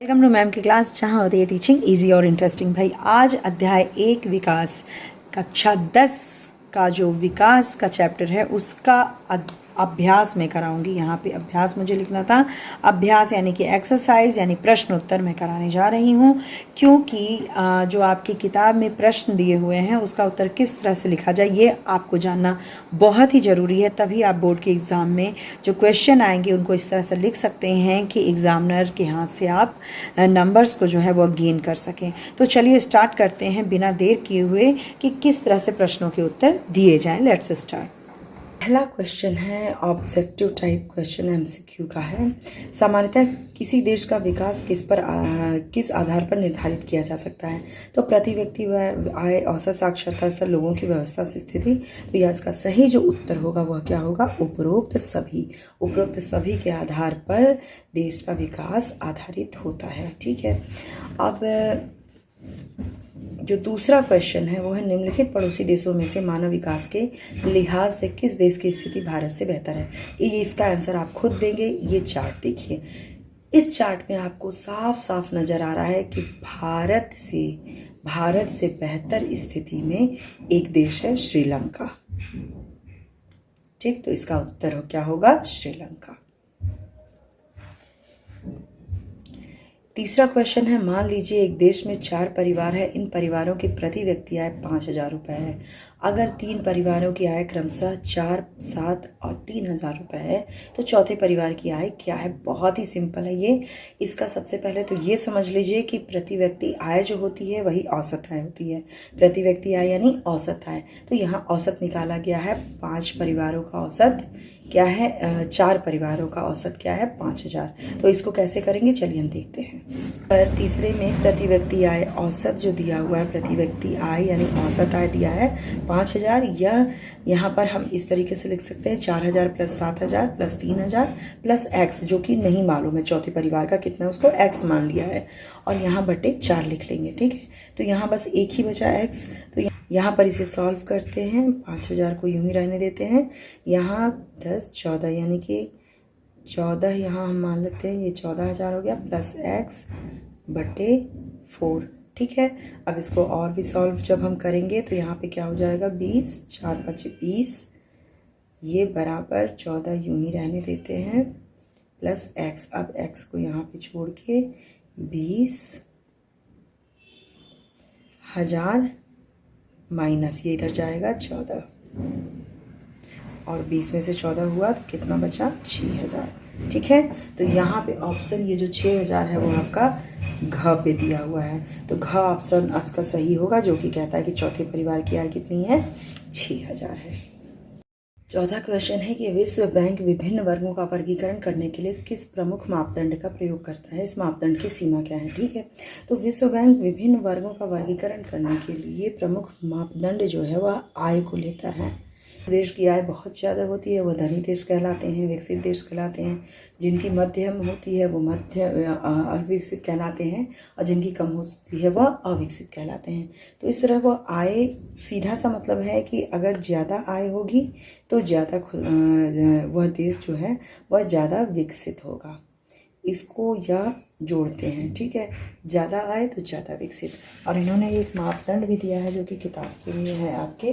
Welcome to ma'am की class, जहाँ होती है टीचिंग इजी और इंटरेस्टिंग। भाई आज अध्याय 1 विकास कक्षा 10 का जो विकास का चैप्टर है उसका अभ्यास मैं कराऊंगी। यहाँ पे अभ्यास मुझे लिखना था। अभ्यास यानी कि एक्सरसाइज यानी प्रश्न उत्तर मैं कराने जा रही हूँ, क्योंकि जो आपकी किताब में प्रश्न दिए हुए हैं उसका उत्तर किस तरह से लिखा जाए ये आपको जानना बहुत ही ज़रूरी है। तभी आप बोर्ड के एग्ज़ाम में जो क्वेश्चन आएंगे उनको इस तरह से लिख सकते हैं कि एग्ज़ामिनर के हाथ से आप नंबर्स को जो है वो गेन कर सकें। तो चलिए स्टार्ट करते हैं बिना देर किए हुए कि किस तरह से प्रश्नों के उत्तर दिए जाएं। Let's start. पहला क्वेश्चन है ऑब्जेक्टिव टाइप क्वेश्चन, एमसीक्यू का है। सामान्यतः किसी देश का विकास किस आधार पर निर्धारित किया जा सकता है? तो प्रति व्यक्ति आय, औसत साक्षरता स्तर, लोगों की व्यवस्था से स्थिति। तो यह इसका सही जो उत्तर होगा वह क्या होगा? उपरोक्त सभी के आधार पर देश का विकास आधारित होता है। ठीक है। अब जो दूसरा क्वेश्चन है वो है निम्नलिखित पड़ोसी देशों में से मानव विकास के लिहाज से किस देश की स्थिति भारत से बेहतर है? ये इसका आंसर आप खुद देंगे। ये चार्ट देखिए, इस चार्ट में आपको साफ साफ नजर आ रहा है कि भारत से बेहतर स्थिति में एक देश है श्रीलंका। ठीक, तो इसका उत्तर क्या होगा? श्रीलंका। तीसरा क्वेश्चन है, मान लीजिए एक देश में 4 परिवार है। इन परिवारों की प्रति व्यक्ति आय 5,000 रुपये है। अगर 3 परिवारों की आय क्रमशः 4, 7 और 3,000 रुपये है तो चौथे परिवार की आय क्या है? बहुत ही सिंपल है ये। इसका सबसे पहले तो ये समझ लीजिए कि प्रति व्यक्ति आय जो होती है वही औसत आय होती है। प्रति व्यक्ति आय यानी औसत आय। तो यहाँ औसत निकाला गया है। 5 परिवारों का औसत क्या है? 4 परिवारों का औसत क्या है? 5,000। तो इसको कैसे करेंगे चलिए हम देखते हैं। पर तीसरे में प्रति व्यक्ति आय औसत जो दिया हुआ है, प्रति व्यक्ति आय यानी औसत आय दिया है 5,000, या यहाँ पर हम इस तरीके से लिख सकते हैं 4,000 प्लस 7,000 प्लस 3,000 प्लस x, जो कि नहीं मालूम है चौथे परिवार का कितना, उसको x मान लिया है और यहाँ बटे 4 लिख लेंगे। ठीक है, तो यहाँ बस एक ही बचा x। तो यहाँ पर इसे सॉल्व करते हैं। 5,000 को यूं ही रहने देते हैं। यहाँ 10, 14 यानी कि 14 यहाँ हम मान लेते हैं, ये 14,000 हो गया प्लस x बटे 4। ठीक है, अब इसको और भी सॉल्व जब हम करेंगे तो यहाँ पे क्या हो जाएगा? 20, 4 5 20, ये बराबर 14 यूं ही रहने देते हैं प्लस x। अब x को यहाँ पे छोड़ के 20,000 माइनस ये इधर जाएगा 14, और 20 में से 14 हुआ तो कितना बचा? 6,000। ठीक है, तो यहाँ पे ऑप्शन ये जो 6,000 है वो आपका घ पे दिया हुआ है। तो घ ऑप्शन आपका सही होगा, जो कि कहता है कि चौथे परिवार की आय कितनी है? 6,000 है। चौथा क्वेश्चन है कि विश्व बैंक विभिन्न वर्गों का वर्गीकरण करने के लिए किस प्रमुख मापदंड का प्रयोग करता है? इस मापदंड की सीमा क्या है? ठीक है, तो विश्व बैंक विभिन्न वर्गों का वर्गीकरण करने के लिए प्रमुख मापदंड जो है वह आय को लेता है। देश की आय बहुत ज़्यादा होती है वो धनी देश कहलाते हैं, विकसित देश कहलाते हैं। जिनकी मध्यम होती है वो अविकसित कहलाते हैं, और जिनकी कम होती है वह अविकसित कहलाते हैं। तो इस तरह वो आय, सीधा सा मतलब है कि अगर ज़्यादा आय होगी तो ज़्यादा वह देश जो है वह ज़्यादा विकसित होगा। इसको यह जोड़ते हैं। ठीक है, ज़्यादा आय तो ज़्यादा विकसित। और इन्होंने एक मापदंड भी दिया है जो कि किताब के लिए है आपके,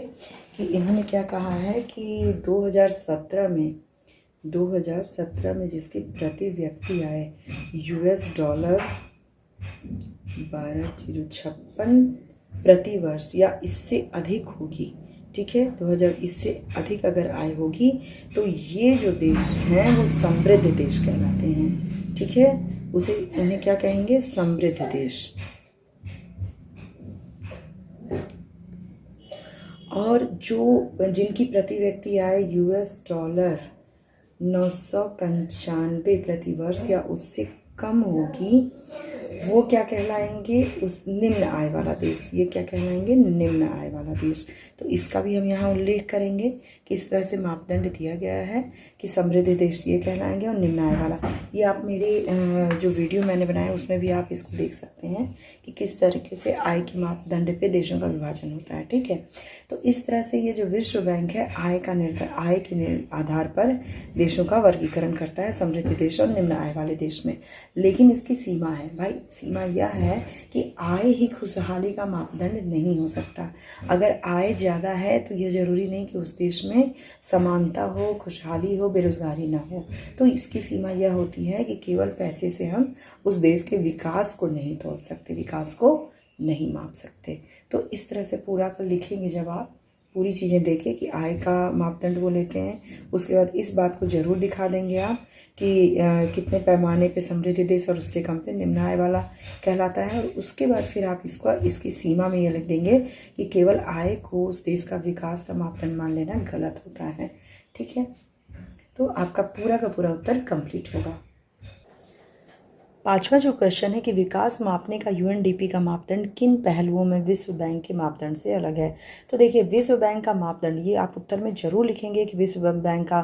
कि इन्होंने क्या कहा है कि 2017 में जिसकी प्रति व्यक्ति आय $12,056 प्रति वर्ष या इससे अधिक होगी। ठीक है, 2000 इससे अधिक अगर आय होगी तो ये जो देश हैं वो समृद्ध देश कहलाते हैं। ठीक है, इन्हें क्या कहेंगे? समृद्ध देश। और जिनकी प्रति व्यक्ति आय $995 प्रति वर्ष या उससे कम होगी वो क्या कहलाएंगे, उस निम्न आय वाला देश। ये क्या कहलाएंगे, निम्न आय वाला देश। तो इसका भी हम यहाँ उल्लेख करेंगे कि इस तरह से मापदंड दिया गया है कि समृद्ध देश ये कहलाएंगे और निम्न आय वाला। ये आप मेरे जो वीडियो मैंने बनाया उसमें भी आप इसको देख सकते हैं कि किस तरीके से आय के मापदंड पे देशों का विभाजन होता है। ठीक है, तो इस तरह से ये जो विश्व बैंक है आय के आधार पर देशों का वर्गीकरण करता है, समृद्ध देश और निम्न आय वाले देश में। लेकिन इसकी सीमा है भाई, सीमा यह है कि आय ही खुशहाली का मापदंड नहीं हो सकता। अगर आय ज़्यादा है तो यह ज़रूरी नहीं कि उस देश में समानता हो, खुशहाली हो, बेरोजगारी ना हो। तो इसकी सीमा यह होती है कि केवल पैसे से हम उस देश के विकास को नहीं तोल सकते, विकास को नहीं माप सकते। तो इस तरह से पूरा कर लिखेंगे जब आप पूरी चीज़ें देखें कि आय का मापदंड वो लेते हैं। उसके बाद इस बात को ज़रूर दिखा देंगे आप कि कितने पैमाने पे समृद्ध देश और उससे कम पे निम्न आय वाला कहलाता है। और उसके बाद फिर आप इसकी सीमा में ये लिख देंगे कि केवल आय को उस देश का विकास का मापदंड मान लेना गलत होता है। ठीक है, तो आपका पूरा का पूरा उत्तर कंप्लीट होगा। पांचवा जो क्वेश्चन है कि विकास मापने का यूएनडीपी का मापदंड किन पहलुओं में विश्व बैंक के मापदंड से अलग है। तो देखिए, विश्व बैंक का मापदंड, ये आप उत्तर में जरूर लिखेंगे कि विश्व बैंक का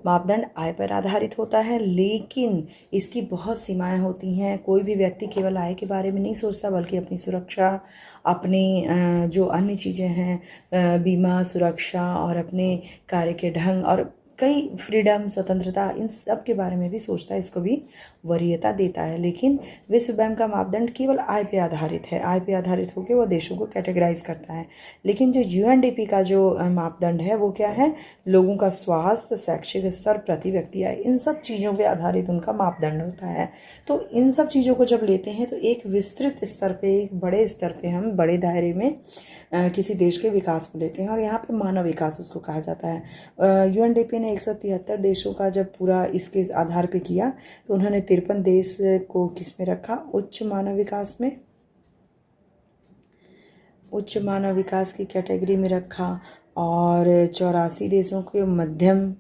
मापदंड आय पर आधारित होता है, लेकिन इसकी बहुत सीमाएं होती हैं। कोई भी व्यक्ति केवल आय के बारे में नहीं सोचता, बल्कि अपनी सुरक्षा, अपनी जो अन्य चीज़ें हैं, बीमा, सुरक्षा और अपने कार्य के ढंग और कई फ्रीडम, स्वतंत्रता, इन सब के बारे में भी सोचता है, इसको भी वरीयता देता है। लेकिन विश्व बैंक का मापदंड केवल आय पे आधारित है, आय पे आधारित होकर वो देशों को कैटेगराइज करता है। लेकिन जो यूएनडीपी का जो मापदंड है वो क्या है, लोगों का स्वास्थ्य, शैक्षिक स्तर, प्रति व्यक्ति आय, इन सब चीज़ों पे आधारित उनका मापदंड होता है। तो इन सब चीज़ों को जब लेते हैं तो एक विस्तृत स्तर पे, एक बड़े स्तर पे, हम बड़े दायरे में किसी देश के विकास को लेते हैं, और यहाँ पे मानव विकास उसको कहा जाता है। यूएनडीपी ने 173 देशों का जब पूरा इसके आधार पे किया तो उन्होंने 53 देश को किस में रखा, उच्च मानव विकास में, उच्च मानव विकास की कैटेगरी में रखा, और 84 देशों को मध्यम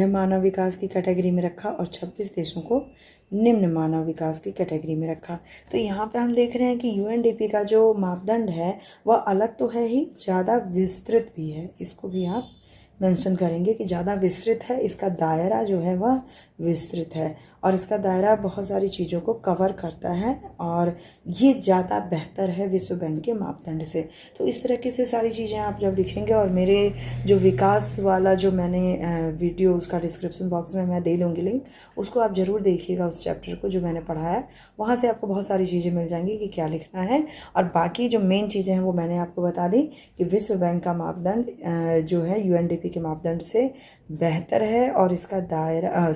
मानव विकास की कैटेगरी में रखा, और 26 देशों को निम्न मानव विकास की कैटेगरी में रखा। तो यहाँ पे हम देख रहे हैं कि यूएनडीपी का जो मापदंड है वह अलग तो है ही, ज़्यादा विस्तृत भी है। इसको भी आप मेंशन करेंगे कि ज़्यादा विस्तृत है, इसका दायरा जो है वह विस्तृत है, और इसका दायरा बहुत सारी चीज़ों को कवर करता है, और ये ज़्यादा बेहतर है विश्व बैंक के मापदंड से। तो इस तरीके से सारी चीज़ें आप जब लिखेंगे, और मेरे जो विकास वाला जो मैंने वीडियो, उसका डिस्क्रिप्शन बॉक्स में मैं दे दूँगी लिंक, उसको आप ज़रूर देखिएगा, उस चैप्टर को जो मैंने पढ़ाया है। वहाँ से आपको बहुत सारी चीज़ें मिल जाएंगी कि क्या लिखना है, और बाकी जो मेन चीज़ें हैं वो मैंने आपको बता दी कि विश्व बैंक का मापदंड जो है यूएनडीपी के मापदंड से बेहतर है, और इसका दायरा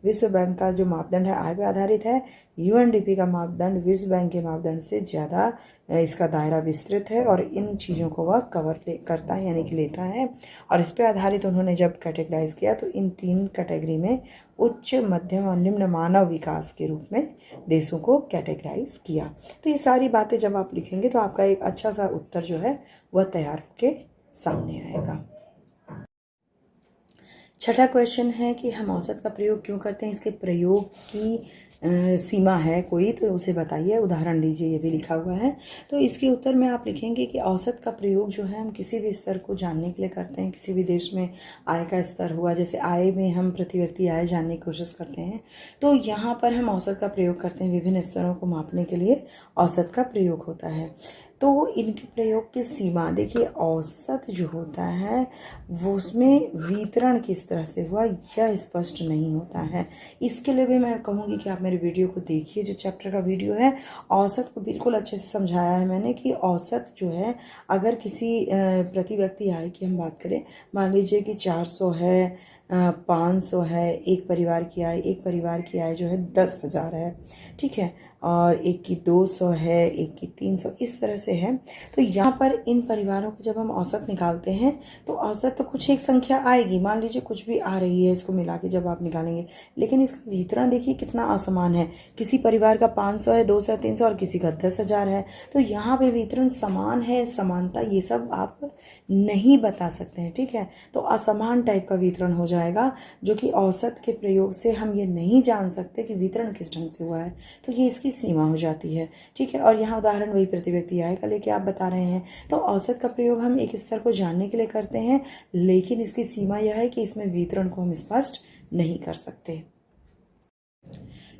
विश्व बैंक का जो मापदंड है आय पर आधारित है, यूएनडीपी का मापदंड विश्व बैंक के मापदंड से ज़्यादा इसका दायरा विस्तृत है, और इन चीज़ों को वह कवर करता है, यानी कि लेता है। और इस पर आधारित उन्होंने जब कैटेगराइज किया तो इन 3 कैटेगरी में उच्च, मध्यम और निम्न मानव विकास के रूप में देशों को कैटेगराइज किया। तो ये सारी बातें जब आप लिखेंगे तो आपका एक अच्छा सा उत्तर जो है वह तैयार होके सामने आएगा। छठा क्वेश्चन है कि हम औसत का प्रयोग क्यों करते हैं, इसके प्रयोग की सीमा है कोई तो उसे बताइए, उदाहरण दीजिए, ये भी लिखा हुआ है। तो इसके उत्तर में आप लिखेंगे कि औसत का प्रयोग जो है हम किसी भी स्तर को जानने के लिए करते हैं। किसी भी देश में आय का स्तर हुआ, जैसे आय में हम प्रति व्यक्ति आय जानने की कोशिश करते हैं, तो यहाँ पर हम औसत का प्रयोग करते हैं। विभिन्न स्तरों को मापने के लिए औसत का प्रयोग होता है। तो इनके प्रयोग की सीमा देखिए, औसत जो होता है वो उसमें वितरण किस तरह से हुआ यह स्पष्ट नहीं होता है। इसके लिए भी मैं कहूँगी कि आप मेरे वीडियो को देखिए, जो चैप्टर का वीडियो है, औसत को बिल्कुल अच्छे से समझाया है मैंने कि औसत जो है, अगर किसी प्रति व्यक्ति आय की हम बात करें, मान लीजिए कि 400 है, 500 है, एक परिवार की आय जो है 10,000 है, ठीक है, और एक की 200 है, एक की 300, इस तरह से है। तो यहाँ पर इन परिवारों को जब हम औसत निकालते हैं तो औसत तो कुछ एक संख्या आएगी, मान लीजिए कुछ भी आ रही है, इसको मिला के जब आप निकालेंगे, लेकिन इसका वितरण देखिए कितना असमान समान है, किसी परिवार का 500 है, 200 है, 300 और किसी का 10,000 है। तो यहाँ पे वितरण समान है, समानता ये सब आप नहीं बता सकते हैं, ठीक है। तो असमान टाइप का वितरण हो जाएगा, जो कि औसत के प्रयोग से हम ये नहीं जान सकते कि वितरण किस ढंग से हुआ है, तो ये इसकी सीमा हो जाती है, ठीक है। और यहाँ उदाहरण वही प्रति व्यक्ति आय का लेके आप बता रहे हैं। तो औसत का प्रयोग हम एक स्तर को जानने के लिए करते हैं, लेकिन इसकी सीमा यह है कि इसमें वितरण को हम स्पष्ट नहीं कर सकते।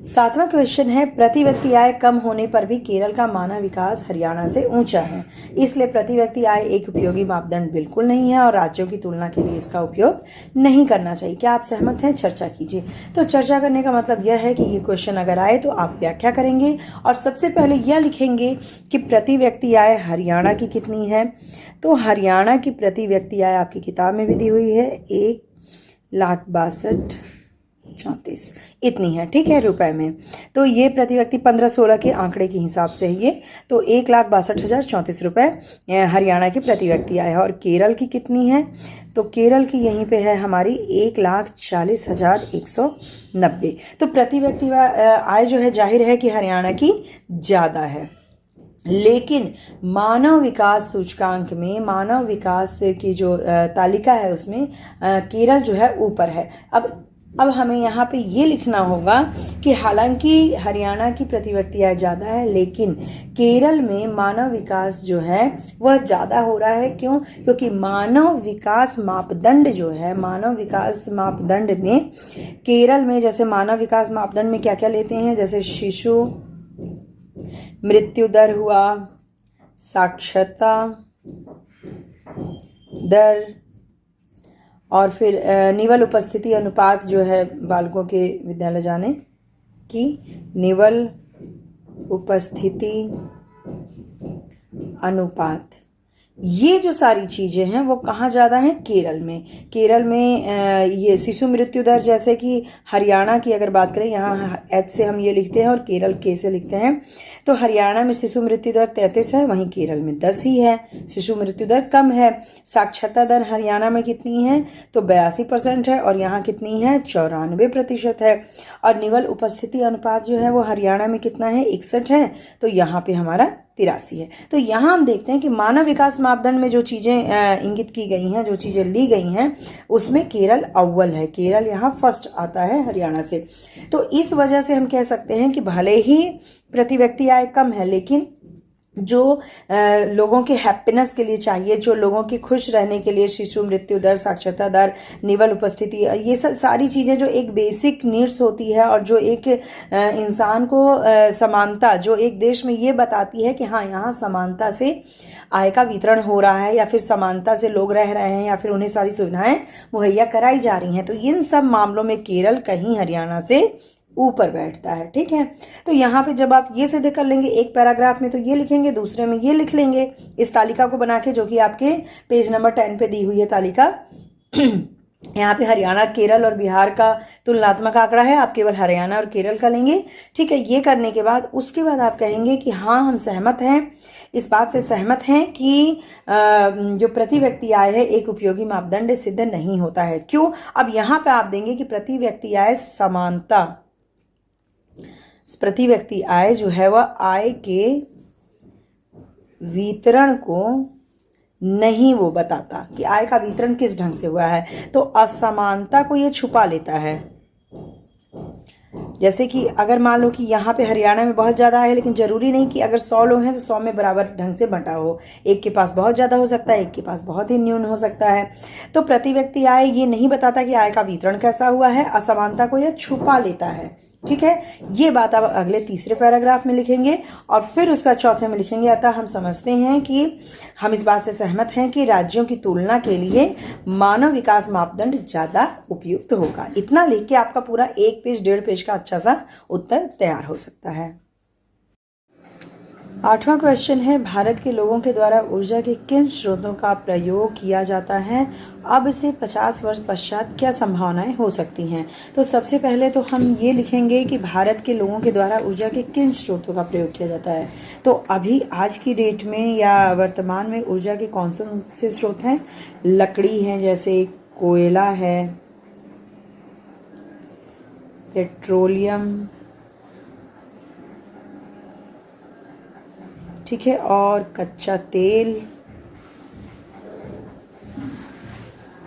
7वां क्वेश्चन है, प्रति व्यक्ति आय कम होने पर भी केरल का मानव विकास हरियाणा से ऊंचा है, इसलिए प्रति व्यक्ति आय एक उपयोगी मापदंड बिल्कुल नहीं है और राज्यों की तुलना के लिए इसका उपयोग नहीं करना चाहिए। क्या आप सहमत हैं? चर्चा कीजिए। तो चर्चा करने का मतलब यह है कि ये क्वेश्चन अगर आए तो आप व्याख्या करेंगे और सबसे पहले यह लिखेंगे कि प्रति व्यक्ति आय हरियाणा की कितनी है। तो हरियाणा की प्रति व्यक्ति आय आपकी किताब में भी दी हुई है, 1,62,34 इतनी है, ठीक है, रुपए में। तो ये प्रति व्यक्ति 15-16 के आंकड़े के हिसाब से है ये। तो 1,62,034 रुपये हरियाणा की प्रति व्यक्ति आय है। और केरल की कितनी है? तो केरल की यहीं पे है हमारी 1,40,190। तो प्रति व्यक्ति आय जो है जाहिर है कि हरियाणा की ज़्यादा है, लेकिन मानव विकास सूचकांक में, मानव विकास की जो तालिका है उसमें केरल जो है ऊपर है। अब हमें यहाँ पे ये लिखना होगा कि हालांकि हरियाणा की प्रति व्यक्ति आय ज़्यादा है, लेकिन केरल में मानव विकास जो है वह ज़्यादा हो रहा है। क्यों? क्योंकि मानव विकास मापदंड जो है, मानव विकास मापदंड में केरल में, जैसे मानव विकास मापदंड में क्या क्या लेते हैं, जैसे शिशु मृत्यु दर हुआ, साक्षरता दर, और फिर निवल उपस्थिति अनुपात जो है बालकों के विद्यालय जाने की निवल उपस्थिति अनुपात, ये जो सारी चीज़ें हैं वो कहाँ ज़्यादा हैं? केरल में। केरल में ये शिशु मृत्यु दर, जैसे कि हरियाणा की अगर बात करें, यहाँ H से हम ये लिखते हैं और केरल K से लिखते हैं। तो हरियाणा में शिशु मृत्यु दर 33 है, वहीं केरल में 10 ही है, शिशु मृत्यु दर कम है। साक्षरता दर हरियाणा में कितनी है? तो 82% है और यहाँ कितनी है? 94% है। और निवल उपस्थिति अनुपात जो है वो हरियाणा में कितना है? 61 है, तो यहाँ पे हमारा 83 है। तो यहाँ हम देखते हैं कि मानव विकास मापदंड में जो चीज़ें इंगित की गई हैं, जो चीज़ें ली गई हैं, उसमें केरल अव्वल है, केरल यहाँ फर्स्ट आता है हरियाणा से। तो इस वजह से हम कह सकते हैं कि भले ही प्रति व्यक्ति आय कम है, लेकिन जो लोगों के हैप्पीनेस के लिए चाहिए, जो लोगों के खुश रहने के लिए, शिशु मृत्यु दर, साक्षरता दर, निवल उपस्थिति, ये सारी चीज़ें जो एक बेसिक नीड्स होती है और जो एक इंसान को समानता, जो एक देश में ये बताती है कि हाँ यहाँ समानता से आय का वितरण हो रहा है, या फिर समानता से लोग रह रहे हैं, या फिर उन्हें सारी सुविधाएं मुहैया कराई जा रही हैं। तो इन सब मामलों में केरल कहीं हरियाणा से ऊपर बैठता है, ठीक है। तो यहाँ पे जब आप ये सिद्ध कर लेंगे, एक पैराग्राफ में तो ये लिखेंगे, दूसरे में ये लिख लेंगे, इस तालिका को बना के, जो कि आपके पेज नंबर 10 पे दी हुई है तालिका। यहाँ पे हरियाणा, केरल और बिहार का तुलनात्मक आंकड़ा है, आप केवल हरियाणा और केरल का लेंगे, ठीक है। ये करने के बाद उसके बाद आप कहेंगे कि हाँ हम सहमत हैं, इस बात से सहमत हैं कि जो प्रति व्यक्ति आय है एक उपयोगी मापदंड सिद्ध नहीं होता है। क्यों? अब यहाँ पे आप देंगे कि प्रति व्यक्ति आय समानता, प्रति व्यक्ति आय जो है वह आय के वितरण को नहीं वो बताता कि आय का वितरण किस ढंग से हुआ है, तो असमानता को ये छुपा लेता है। जैसे कि अगर मान लो कि यहाँ पे हरियाणा में बहुत ज़्यादा है, लेकिन ज़रूरी नहीं कि अगर 100 लोग हैं तो 100 में बराबर ढंग से बंटा हो, एक के पास बहुत ज़्यादा हो सकता है, एक के पास बहुत ही न्यून हो सकता है। तो प्रति व्यक्ति आय ये नहीं बताता कि आय का वितरण कैसा हुआ है, असमानता को यह छुपा लेता है, ठीक है। ये बात आप अगले तीसरे पैराग्राफ में लिखेंगे और फिर उसका चौथे में लिखेंगे। अतः हम समझते हैं कि हम इस बात से सहमत हैं कि राज्यों की तुलना के लिए मानव विकास मापदंड ज़्यादा उपयुक्त होगा। इतना लिख के आपका पूरा 1 पेज 1.5 पेज का अच्छा सा उत्तर तैयार हो सकता है। 8वां क्वेश्चन है, भारत के लोगों के द्वारा ऊर्जा के किन स्रोतों का प्रयोग किया जाता है? अब से 50 वर्ष पश्चात क्या संभावनाएं हो सकती हैं? तो सबसे पहले तो हम ये लिखेंगे कि भारत के लोगों के द्वारा ऊर्जा के किन स्रोतों का प्रयोग किया जाता है। तो अभी आज की डेट में या वर्तमान में ऊर्जा के कौन से स्रोत हैं? लकड़ी हैं, जैसे कोयला है, पेट्रोलियम ठीक है, और कच्चा तेल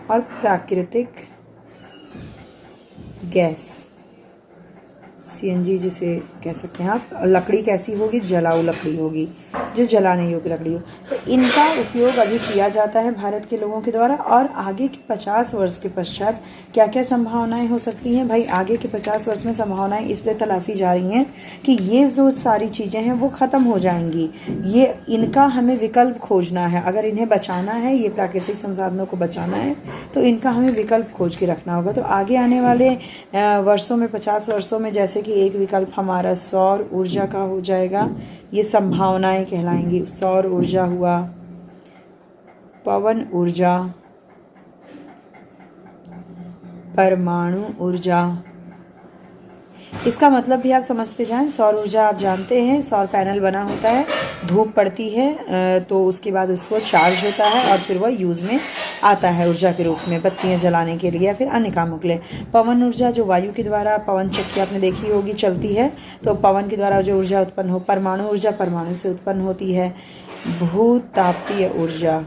और प्राकृतिक गैस, सीएनजी जिसे कह सकते हैं आप। लकड़ी कैसी होगी? जलाऊ लकड़ी होगी, जो जलाने योग्य लकड़ी हो। तो इनका उपयोग अभी किया जाता है भारत के लोगों के द्वारा। और आगे के 50 वर्ष के पश्चात क्या क्या संभावनाएं हो सकती हैं? भाई आगे के 50 वर्ष में संभावनाएं इसलिए तलाशी जा रही हैं कि ये जो सारी चीज़ें हैं वो ख़त्म हो जाएंगी। ये इनका हमें विकल्प खोजना है। अगर इन्हें बचाना है, ये प्राकृतिक संसाधनों को बचाना है, तो इनका हमें विकल्प खोज के रखना होगा। तो आगे आने वाले वर्षों में, 50 वर्षों में, जैसे कि एक विकल्प हमारा सौर ऊर्जा का हो जाएगा। ये संभावनाएं कहलाएंगी। सौर ऊर्जा हुआ, पवन ऊर्जा, परमाणु ऊर्जा। इसका मतलब भी आप समझते जाएं। सौर ऊर्जा आप जानते हैं, सौर पैनल बना होता है, धूप पड़ती है तो उसके बाद उसको चार्ज होता है और फिर वह यूज़ में आता है ऊर्जा के रूप में, बत्तियां जलाने के लिए या फिर अन्य कामों के लिए। पवन ऊर्जा जो वायु के द्वारा, पवन चक्की आपने देखी होगी चलती है, तो पवन के द्वारा जो ऊर्जा उत्पन्न हो। परमाणु ऊर्जा परमाणु से उत्पन्न होती है। भूतापीय ऊर्जा,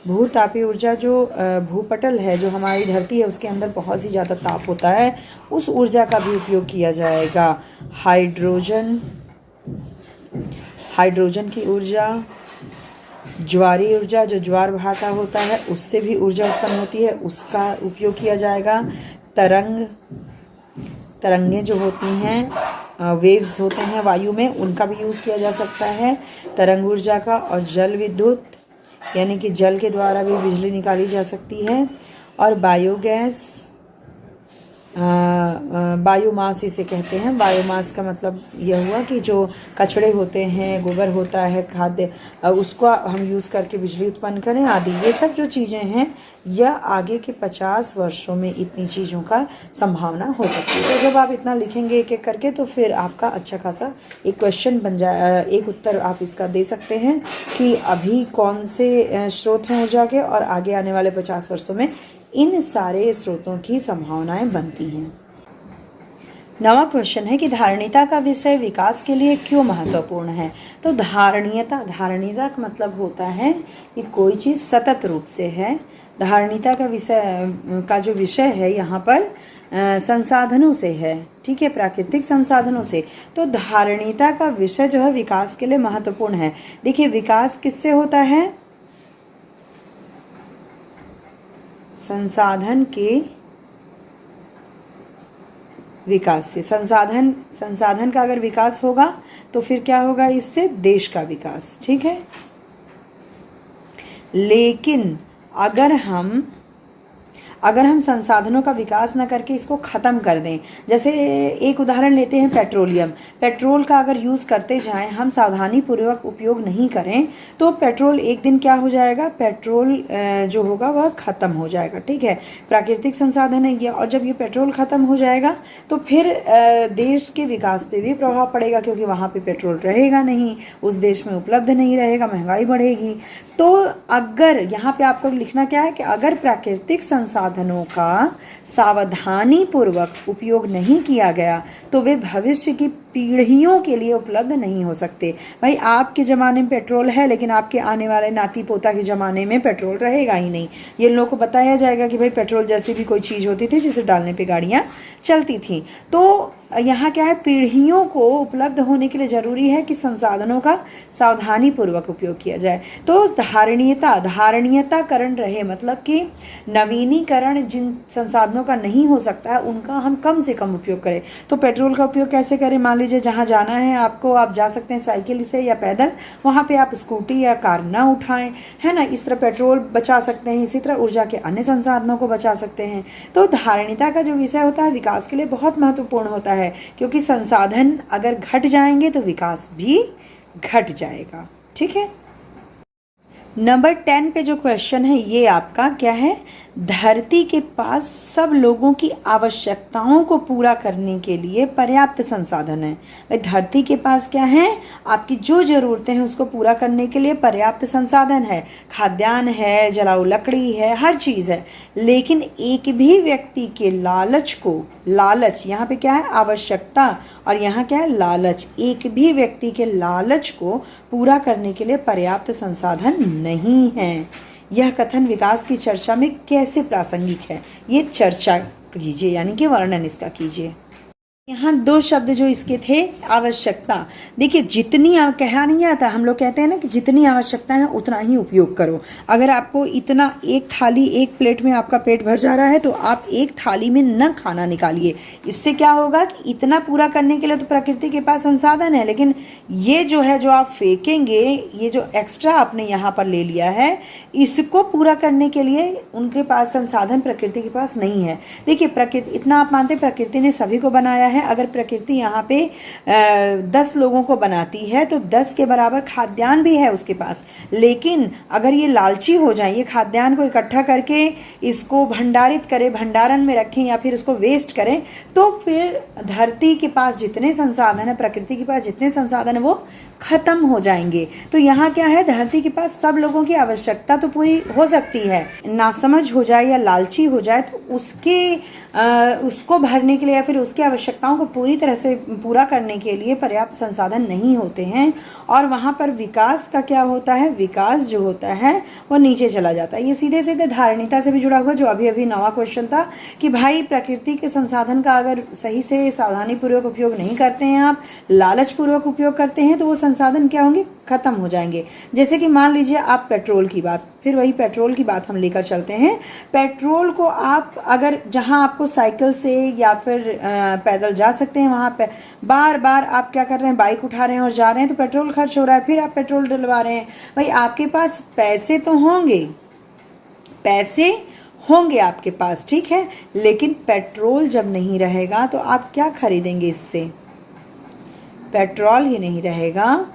भूतापीय ऊर्जा जो भूपटल है, जो हमारी धरती है, उसके अंदर बहुत ही ज़्यादा ताप होता है, उस ऊर्जा का भी उपयोग किया जाएगा। हाइड्रोजन, हाइड्रोजन की ऊर्जा, ज्वारी ऊर्जा जो ज्वार भाटा होता है उससे भी ऊर्जा उत्पन्न होती है, उसका उपयोग किया जाएगा। तरंग, तरंगें जो होती हैं, वेव्स होते हैं वायु में, उनका भी यूज़ किया जा सकता है तरंग ऊर्जा का। और जल विद्युत, यानी कि जल के द्वारा भी बिजली निकाली जा सकती है। और बायोगैस, बायोमास इसे कहते हैं। बायोमास का मतलब यह हुआ कि जो कचड़े होते हैं, गोबर होता है, खाद्य, उसको हम यूज़ करके बिजली उत्पन्न करें आदि। ये सब जो चीज़ें हैं, यह आगे के 50 वर्षों में इतनी चीज़ों का संभावना हो सकती है। तो जब आप इतना लिखेंगे एक एक करके, तो फिर आपका अच्छा खासा एक क्वेश्चन बन जाए, एक उत्तर आप इसका दे सकते हैं कि अभी कौन से स्रोत हैं ऊर्जा के, और आगे आने वाले 50 वर्षों में इन सारे स्रोतों की संभावनाएं बनती हैं। नवा क्वेश्चन है कि धारणीयता का विषय विकास के लिए क्यों महत्वपूर्ण है? तो धारणीयता, धारणीयता का मतलब होता है कि कोई चीज़ सतत रूप से है। धारणीयता का विषय का जो विषय है यहाँ पर संसाधनों से है, ठीक है, प्राकृतिक संसाधनों से। तो धारणीयता का विषय जो है विकास के लिए महत्वपूर्ण है। देखिए विकास किससे होता है? संसाधन के विकास से। संसाधन का अगर विकास होगा तो फिर क्या होगा? इससे देश का विकास, ठीक है। लेकिन अगर हम संसाधनों का विकास न करके इसको ख़त्म कर दें, जैसे एक उदाहरण लेते हैं पेट्रोलियम। पेट्रोल का अगर यूज़ करते जाएं, हम सावधानी पूर्वक उपयोग नहीं करें, तो पेट्रोल एक दिन क्या हो जाएगा? पेट्रोल जो होगा वह ख़त्म हो जाएगा, ठीक है। प्राकृतिक संसाधन है ये, और जब ये पेट्रोल ख़त्म हो जाएगा तो फिर देश के विकास पे भी प्रभाव पड़ेगा, क्योंकि वहाँ पे पेट्रोल रहेगा नहीं, उस देश में उपलब्ध नहीं रहेगा, महंगाई बढ़ेगी। तो अगर यहाँ पे आपको लिखना क्या है कि अगर प्राकृतिक संसाधनों का सावधानी पूर्वक उपयोग नहीं किया गया तो वे भविष्य की पीढ़ियों के लिए उपलब्ध नहीं हो सकते। भाई आपके ज़माने में पेट्रोल है, लेकिन आपके आने वाले नाती पोता के ज़माने में पेट्रोल रहेगा ही नहीं। ये लोगों को बताया जाएगा कि भाई पेट्रोल जैसी भी कोई चीज़ होती थी जिसे डालने पे गाड़ियाँ चलती थी। तो यहाँ क्या है? पीढ़ियों को उपलब्ध होने के लिए ज़रूरी है कि संसाधनों का सावधानी पूर्वक उपयोग किया जाए। तो धारणीयताकरण रहे, मतलब कि नवीनीकरण जिन संसाधनों का नहीं हो सकता है उनका हम कम से कम उपयोग करें। तो पेट्रोल का उपयोग कैसे करें? मान लीजिए जहाँ जाना है आपको, आप जा सकते हैं साइकिल से या पैदल, वहाँ पे आप स्कूटी या कार ना उठाएं, है ना। इस तरह पेट्रोल बचा सकते हैं, इसी तरह ऊर्जा के अन्य संसाधनों को बचा सकते हैं। तो धारणीयता का जो विषय होता है विकास के लिए बहुत महत्वपूर्ण होता है, क्योंकि संसाधन अगर घट जाएंगे तो विकास भी घट जाएगा, ठीक है। नंबर 10 पे जो क्वेश्चन है ये आपका क्या है, धरती के पास सब लोगों की आवश्यकताओं को पूरा करने के लिए पर्याप्त संसाधन है। भाई धरती के पास क्या है, आपकी जो ज़रूरतें हैं उसको पूरा करने के लिए पर्याप्त संसाधन है, खाद्यान्न है, जलाऊ लकड़ी है, हर चीज़ है। लेकिन एक भी व्यक्ति के लालच को, लालच यहाँ पे क्या है, आवश्यकता, और यहाँ क्या है, लालच, एक भी व्यक्ति के लालच को पूरा करने के लिए पर्याप्त संसाधन नहीं है। यह कथन विकास की चर्चा में कैसे प्रासंगिक है, ये चर्चा कीजिए, यानी कि वर्णन इसका कीजिए। यहाँ दो शब्द जो इसके थे, आवश्यकता। देखिए जितनी कहा नहीं आता, हम लोग कहते हैं ना कि जितनी आवश्यकता है उतना ही उपयोग करो। अगर आपको इतना एक थाली, एक प्लेट में आपका पेट भर जा रहा है तो आप एक थाली में न खाना निकालिए। इससे क्या होगा कि इतना पूरा करने के लिए तो प्रकृति के पास संसाधन है, लेकिन ये जो है जो आप फेंकेंगे, ये जो एक्स्ट्रा आपने यहाँ पर ले लिया है, इसको पूरा करने के लिए उनके पास संसाधन प्रकृति के पास नहीं है। देखिए प्रकृति, इतना आप मानते प्रकृति ने सभी को बनाया है। अगर प्रकृति यहाँ पे 10 लोगों को बनाती है तो 10 के बराबर खाद्यान्न भी है उसके पास। लेकिन अगर ये लालची हो जाए, ये खाद्यान्न को इकट्ठा करके इसको भंडारित करें, भंडारण में रखें या फिर उसको वेस्ट करें, तो फिर धरती के पास जितने संसाधन है, प्रकृति के पास जितने संसाधन है, वो खत्म हो जाएंगे। तो यहाँ क्या है, धरती के पास सब लोगों की आवश्यकता तो पूरी हो सकती है, नासमझ हो जाए या लालची हो जाए तो उसको भरने के लिए या फिर उसकी आवश्यकताओं को पूरी तरह से पूरा करने के लिए पर्याप्त संसाधन नहीं होते हैं। और वहाँ पर विकास का क्या होता है, विकास जो होता है वो नीचे चला जाता है। ये सीधे सीधे धारणिता से भी जुड़ा हुआ, जो अभी अभी नवा क्वेश्चन था कि भाई प्रकृति के संसाधन का अगर सही से सावधानी पूर्वक उपयोग नहीं करते हैं, आप लालच पूर्वक उपयोग करते हैं, तो वो संसाधन क्या होंगे, खत्म हो जाएंगे। जैसे कि मान लीजिए आप पेट्रोल की बात, फिर वही पेट्रोल की बात हम लेकर चलते हैं। पेट्रोल को आप अगर जहां आपको साइकिल से या फिर पैदल जा सकते हैं, वहां पे बार बार आप क्या कर रहे हैं, बाइक उठा रहे हैं और जा रहे हैं, तो पेट्रोल खर्च हो रहा है, फिर आप पेट्रोल डलवा रहे हैं। भाई आपके पास पैसे तो होंगे, पैसे होंगे आपके पास, ठीक है, लेकिन पेट्रोल जब नहीं रहेगा तो आप क्या खरीदेंगे, इससे पेट्रोल ही नहीं रहेगा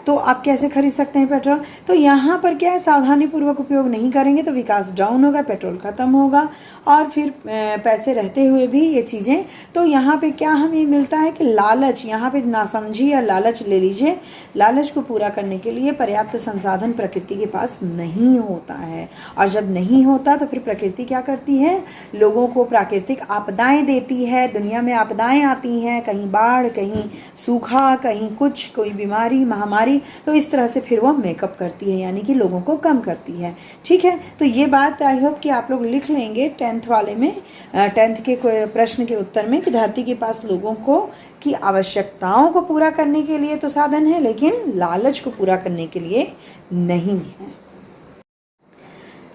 तो आप कैसे खरीद सकते हैं पेट्रोल। तो यहाँ पर क्या है, सावधानी पूर्वक उपयोग नहीं करेंगे तो विकास डाउन होगा, पेट्रोल खत्म होगा, और फिर पैसे रहते हुए भी ये चीज़ें। तो यहाँ पे क्या हमें मिलता है कि लालच, यहाँ पे नासमझी या लालच ले लीजिए, लालच को पूरा करने के लिए पर्याप्त संसाधन प्रकृति के पास नहीं होता है। और जब नहीं होता तो फिर प्रकृति क्या करती है, लोगों को प्राकृतिक आपदाएं देती है। दुनिया में आपदाएं आती हैं, कहीं बाढ़, कहीं सूखा, कहीं कुछ, कोई बीमारी, महामारी, तो इस तरह से फिर वो मेकअप करती है, यानी कि लोगों को कम करती है। ठीक है, तो ये बात आई होप कि आप लोग लिख लेंगे 10th वाले में, 10th के प्रश्न के उत्तर में, कि धरती के पास लोगों को की आवश्यकताओं को पूरा करने के लिए तो साधन है, लेकिन लालच को पूरा करने के लिए नहीं है।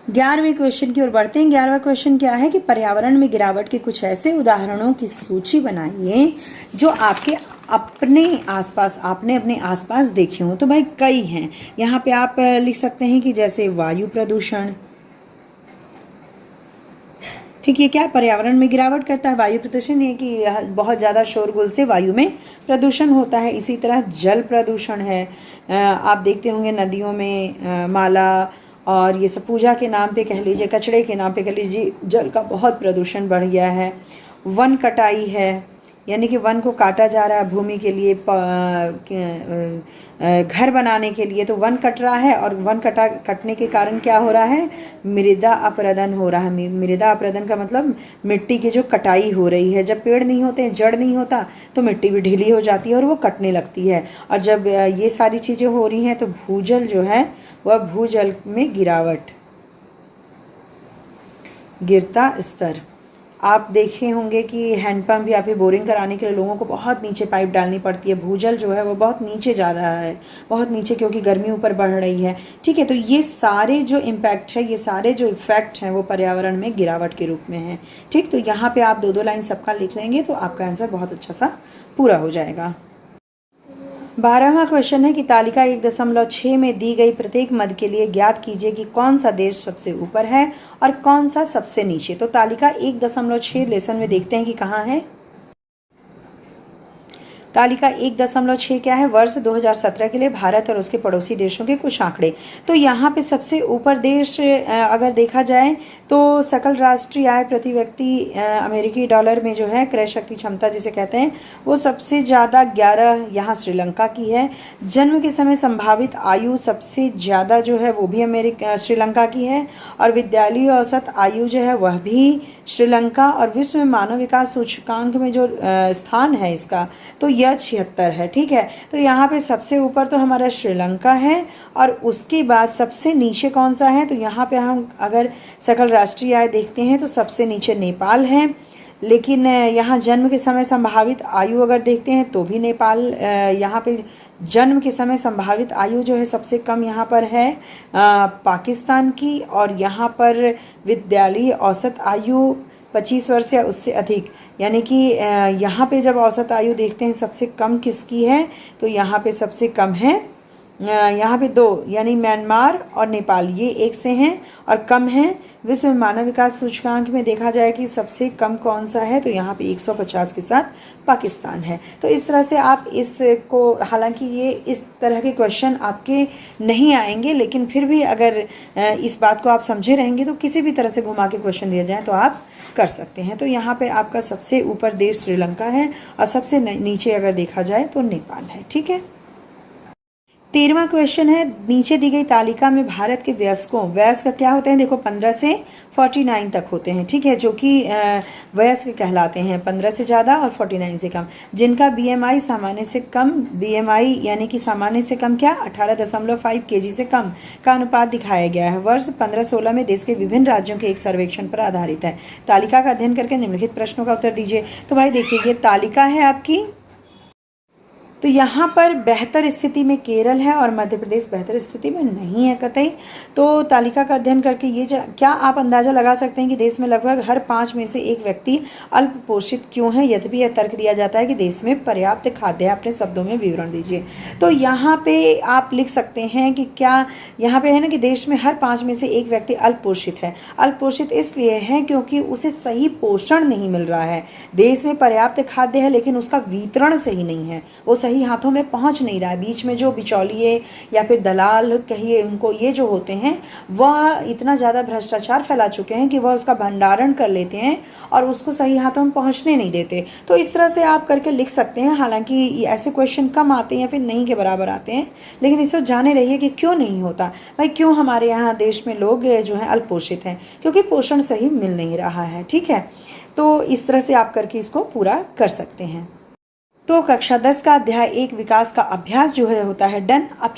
11वें क्वेश्चन की ओर बढ़ते हैं। 11वां क्वेश्चन क्या है कि पर्यावरण में गिरावट के कुछ ऐसे उदाहरणों की सूची बनाइए जो आपके अपने आसपास, आपने अपने आसपास देखे हों। तो भाई कई हैं, यहाँ पे आप लिख सकते हैं कि जैसे वायु प्रदूषण, ठीक है, क्या पर्यावरण में गिरावट करता है, वायु प्रदूषण, ये कि बहुत ज़्यादा शोरगुल से वायु में प्रदूषण होता है। इसी तरह जल प्रदूषण है, आप देखते होंगे नदियों में माला और ये सब पूजा के नाम पे कह लीजिए, कचड़े के नाम पे कह लीजिए, जल का बहुत प्रदूषण बढ़ गया है। वन कटाई है, यानी कि वन को काटा जा रहा है भूमि के लिए, घर बनाने के लिए, तो वन कट रहा है, और वन कटने के कारण क्या हो रहा है, मृदा अपरदन हो रहा है। मृदा अपरदन का मतलब मिट्टी की जो कटाई हो रही है। जब पेड़ नहीं होते हैं, जड़ नहीं होता, तो मिट्टी भी ढीली हो जाती है और वो कटने लगती है। और जब ये सारी चीज़ें हो रही हैं तो भूजल जो है वह भूजल में गिरावट, गिरता स्तर। आप देखे होंगे कि हैंडपम्प या फिर बोरिंग कराने के लिए लोगों को बहुत नीचे पाइप डालनी पड़ती है, भूजल जो है वो बहुत नीचे जा रहा है, बहुत नीचे, क्योंकि गर्मी ऊपर बढ़ रही है। ठीक है, तो ये सारे जो इम्पैक्ट है, ये सारे जो इफेक्ट हैं वो पर्यावरण में गिरावट के रूप में हैं। ठीक, तो यहाँ पे आप 2-2 लाइन सबका लिख लेंगे तो आपका आंसर बहुत अच्छा सा पूरा हो जाएगा। 12वां क्वेश्चन है कि तालिका 1.6 में दी गई प्रत्येक मद के लिए ज्ञात कीजिए कि कौन सा देश सबसे ऊपर है और कौन सा सबसे नीचे। तो तालिका 1.6 लेसन में देखते हैं कि कहाँ है। तालिका 1.6 क्या है, वर्ष 2017 के लिए भारत और उसके पड़ोसी देशों के कुछ आंकड़े। तो यहाँ पे सबसे ऊपर देश अगर देखा जाए तो सकल राष्ट्रीय आय प्रति व्यक्ति अमेरिकी डॉलर में जो है क्रय शक्ति क्षमता जिसे कहते हैं वो सबसे ज़्यादा 11 यहाँ श्रीलंका की है। जन्म के समय संभावित आयु सबसे ज़्यादा जो है वो भी श्रीलंका की है, और विद्यालयीय औसत आयु जो है वह भी श्रीलंका, और विश्व में मानव विकास सूचकांक में जो स्थान है इसका तो यह 76 है। ठीक है, तो यहाँ पे सबसे ऊपर तो हमारा श्रीलंका है, और उसके बाद सबसे नीचे कौन सा है, तो यहाँ पे हम अगर सकल राष्ट्रीय आय देखते हैं तो सबसे नीचे नेपाल है। लेकिन यहाँ जन्म के समय संभावित आयु अगर देखते हैं तो भी नेपाल, यहाँ पे जन्म के समय संभावित आयु जो है सबसे कम यहाँ पर है पाकिस्तान की, और यहाँ पर विद्यालयीय औसत आयु 25 वर्ष या उससे अधिक, यानी कि यहाँ पे जब औसत आयु देखते हैं सबसे कम किसकी है, तो यहाँ पे सबसे कम है यहाँ पे 2 यानी म्यांमार और नेपाल, ये 1 से हैं और कम है। विश्व में मानव विकास सूचकांक में देखा जाए कि सबसे कम कौन सा है, तो यहाँ पे 150 के साथ पाकिस्तान है। तो इस तरह से आप इसको, हालांकि ये इस तरह के क्वेश्चन आपके नहीं आएंगे, लेकिन फिर भी अगर इस बात को आप समझे रहेंगे तो किसी भी तरह से घुमा के क्वेश्चन दिया जाए तो आप कर सकते हैं। तो यहाँ पे आपका सबसे ऊपर देश श्रीलंका है और सबसे नीचे अगर देखा जाए तो नेपाल है। ठीक है, 13वां क्वेश्चन है, नीचे दी गई तालिका में भारत के वयस्क क्या होते हैं, देखो 15 से 49 तक होते हैं। ठीक है, जो कि वयस्क कहलाते हैं, 15 से ज़्यादा और 49 से कम, जिनका बीएमआई सामान्य से कम, बीएमआई यानी कि सामान्य से कम क्या 18.5 kg से कम का अनुपात दिखाया गया है। वर्ष 1516 में देश के विभिन्न राज्यों के एक सर्वेक्षण पर आधारित है। तालिका का अध्ययन करके निम्नलिखित प्रश्नों का उत्तर दीजिए। तो भाई देखिए, ये तालिका है आपकी, तो यहाँ पर बेहतर स्थिति में केरल है और मध्य प्रदेश बेहतर स्थिति में नहीं है कतई। तो तालिका का अध्ययन करके ये क्या आप अंदाज़ा लगा सकते हैं कि देश में लगभग हर 5 में से एक व्यक्ति अल्प पोषित क्यों है। यद्यपि यह तर्क दिया जाता है कि देश में पर्याप्त खाद्य है। अपने शब्दों में विवरण दीजिए। तो यहाँ पे आप लिख सकते हैं कि क्या यहाँ पे है ना कि देश में हर 5 में से एक व्यक्ति अल्प पोषित है। अल्प पोषित इसलिए है क्योंकि उसे सही पोषण नहीं मिल रहा है। देश में पर्याप्त खाद्य है लेकिन उसका वितरण सही नहीं है, वो सही हाथों में पहुंच नहीं रहा है। बीच में जो बिचौलिए या फिर दलाल कहिए उनको, ये जो होते हैं वह इतना ज़्यादा भ्रष्टाचार फैला चुके हैं कि वह उसका भंडारण कर लेते हैं और उसको सही हाथों में पहुंचने नहीं देते। तो इस तरह से आप करके लिख सकते हैं। हालांकि ऐसे क्वेश्चन कम आते हैं या फिर नहीं के बराबर आते हैं, लेकिन इसे जाने रहिए कि क्यों नहीं होता भाई, क्यों हमारे यहाँ देश में लोग जो हैं अल्प पोषित हैं, क्योंकि पोषण सही मिल नहीं रहा है। ठीक है, तो इस तरह से आप करके इसको पूरा कर सकते हैं। तो कक्षा 10 का अध्याय 1 विकास का अभ्यास जो है होता है डन। अब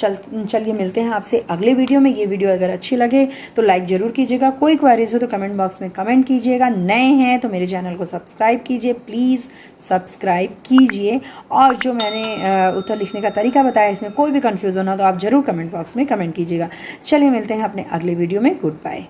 चलिए मिलते हैं आपसे अगले वीडियो में। ये वीडियो अगर अच्छी लगे तो लाइक ज़रूर कीजिएगा। कोई क्वेरीज हो तो कमेंट बॉक्स में कमेंट कीजिएगा। नए हैं तो मेरे चैनल को सब्सक्राइब कीजिए, प्लीज़ सब्सक्राइब कीजिए। और जो मैंने उत्तर लिखने का तरीका बताया, इसमें कोई भी कन्फ्यूज़न हो तो आप ज़रूर कमेंट बॉक्स में कमेंट कीजिएगा। चलिए मिलते हैं अपने अगले वीडियो में। Good bye.